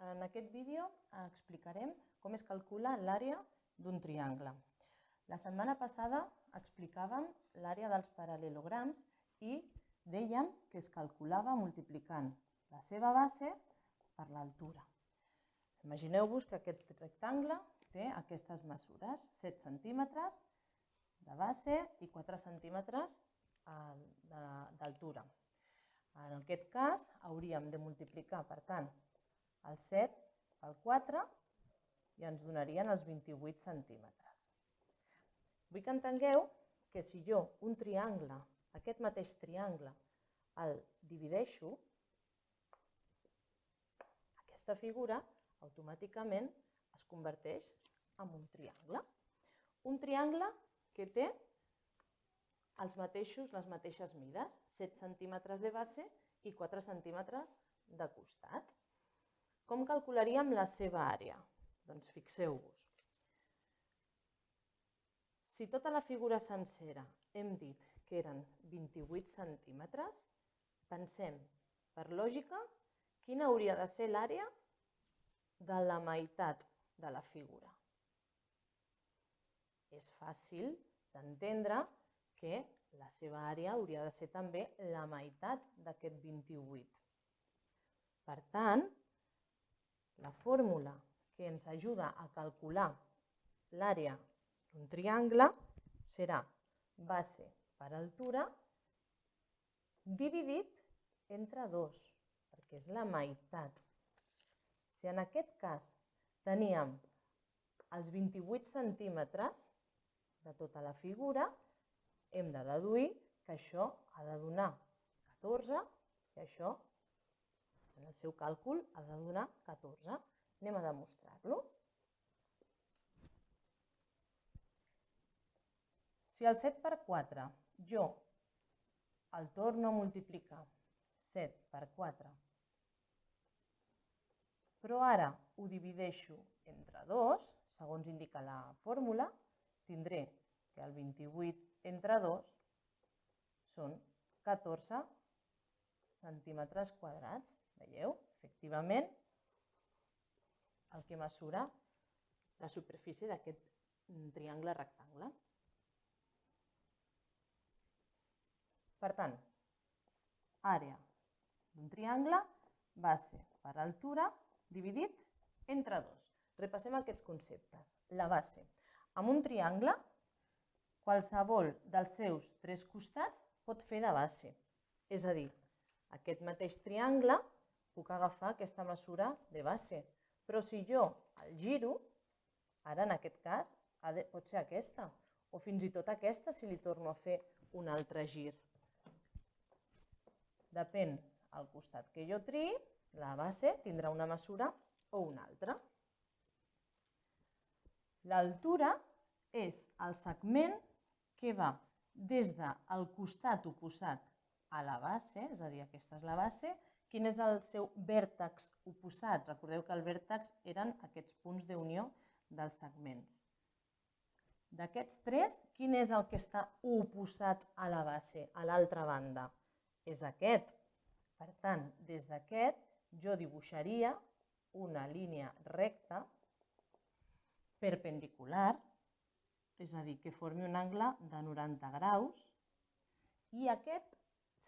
En aquest vídeo explicarem com es calcula l'àrea d'un triangle. La setmana passada explicàvem l'àrea dels paral·lelograms i dèiem que es calculava multiplicant la seva base per l'altura. Imagineu-vos que aquest rectangle té aquestes mesures, 7 centímetres de base i 4 centímetres d'altura. En aquest cas hauríem de multiplicar, per tant, el 7 pel 4 i ens donarien els 28 centímetres. Vull que entengueu que si jo un triangle, aquest mateix triangle, el divideixo, aquesta figura automàticament es converteix en un triangle. Un triangle que té les mateixes mides, 7 centímetres de base i 4 centímetres de costat. Com calcularíem la seva àrea? Doncs fixeu-vos. Si tota la figura sencera hem dit que eren 28 centímetres, pensem, per lògica, quina hauria de ser l'àrea de la meitat de la figura. És fàcil d'entendre que la seva àrea hauria de ser també la meitat d'aquest 28. Per tant, la fórmula que ens ajuda a calcular l'àrea d'un triangle serà base per altura dividit entre 2, perquè és la meitat. Si en aquest cas teníem els 28 centímetres de tota la figura, hem de deduir que això ha de donar 14 i això, en el seu càlcul, ha de donar 14. Anem a demostrar-lo. Si el 7 per 4 jo el torno a multiplicar, 7 per 4, però ara ho divideixo entre 2, segons indica la fórmula, tindré que el 28 entre 2 són 14 centímetres quadrats. Veieu? Efectivament, el que mesura la superfície d'aquest triangle rectangle. Per tant, àrea d'un triangle, base per altura, dividit entre 2. Repassem aquests conceptes. La base. Amb un triangle, qualsevol dels seus 3 costats pot fer de base. És a dir, aquest mateix triangle puc agafar aquesta mesura de base. Però si jo el giro, ara en aquest cas pot ser aquesta, o fins i tot aquesta si li torno a fer un altre gir. Depèn del costat que jo triï, la base tindrà una mesura o una altra. L'altura és el segment que va des del costat oposat a la base, és a dir, aquesta és la base. Quin és el seu vèrtex oposat? Recordeu que el vèrtex eren aquests punts d'unió dels segments. D'aquests 3, quin és el que està oposat a la base, a l'altra banda? És aquest. Per tant, des d'aquest jo dibuixaria una línia recta perpendicular, és a dir, que formi un angle de 90 graus, i aquest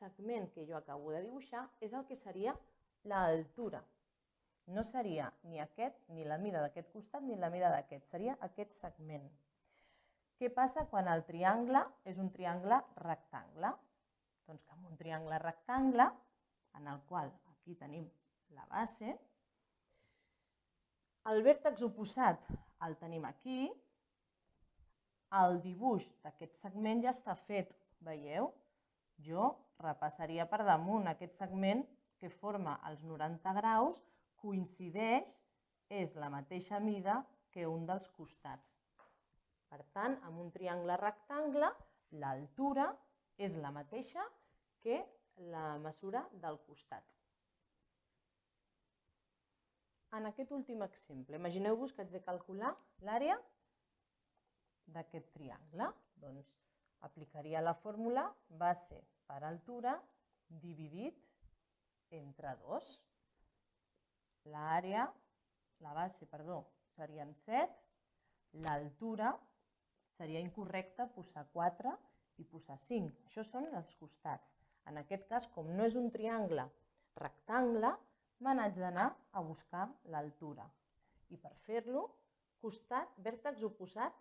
segment que jo acabo de dibuixar és el que seria l'altura. No seria ni aquest, ni la mida d'aquest costat, ni la mida d'aquest, seria aquest segment. Què passa quan el triangle és un triangle rectangle? Doncs que amb un triangle rectangle, en el qual aquí tenim la base, el vèrtex oposat el tenim aquí, el dibuix d'aquest segment ja està fet, veieu? Jo repassaria per damunt aquest segment que forma els 90 graus, coincideix, és la mateixa mida que un dels costats. Per tant, amb un triangle rectangle, l'altura és la mateixa que la mesura del costat. En aquest últim exemple, imagineu-vos que haig de calcular l'àrea d'aquest triangle. Doncs aplicaria la fórmula base per altura dividit entre 2. L'àrea la base, perdó, serien 7, l'altura seria incorrecte posar 4 i posar 5. Això són els costats. En aquest cas, com no és un triangle rectangle, me n'haig d'anar a buscar l'altura. I per fer-lo, vèrtex oposat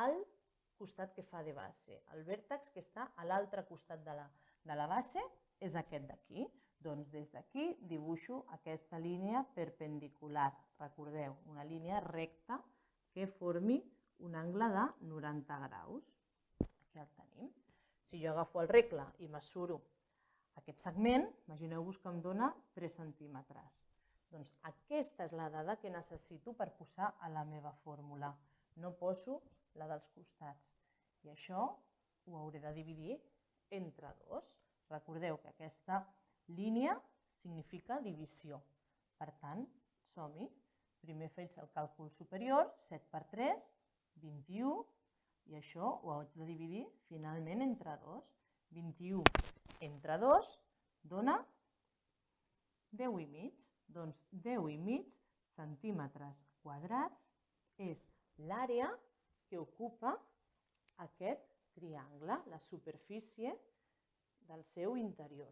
al costat que fa de base. El vèrtex que està a l'altre costat de la base és aquest d'aquí. Doncs des d'aquí dibuixo aquesta línia perpendicular. Recordeu, una línia recta que formi un angle de 90 graus. Aquí el tenim. Si jo agafo el regle i mesuro aquest segment, imagineu-vos que em dona 3 centímetres. Doncs aquesta és la dada que necessito per posar a la meva fórmula. No poso la dels costats. I això ho hauré de dividir entre 2. Recordeu que aquesta línia significa divisió. Per tant, som-hi. Primer faig el càlcul superior, 7 per 3, 21, i això ho haig de dividir finalment entre 2. 21 entre 2 dona 10,5. Doncs 10,5 centímetres quadrats és l'àrea que ocupa aquest triangle, la superfície del seu interior.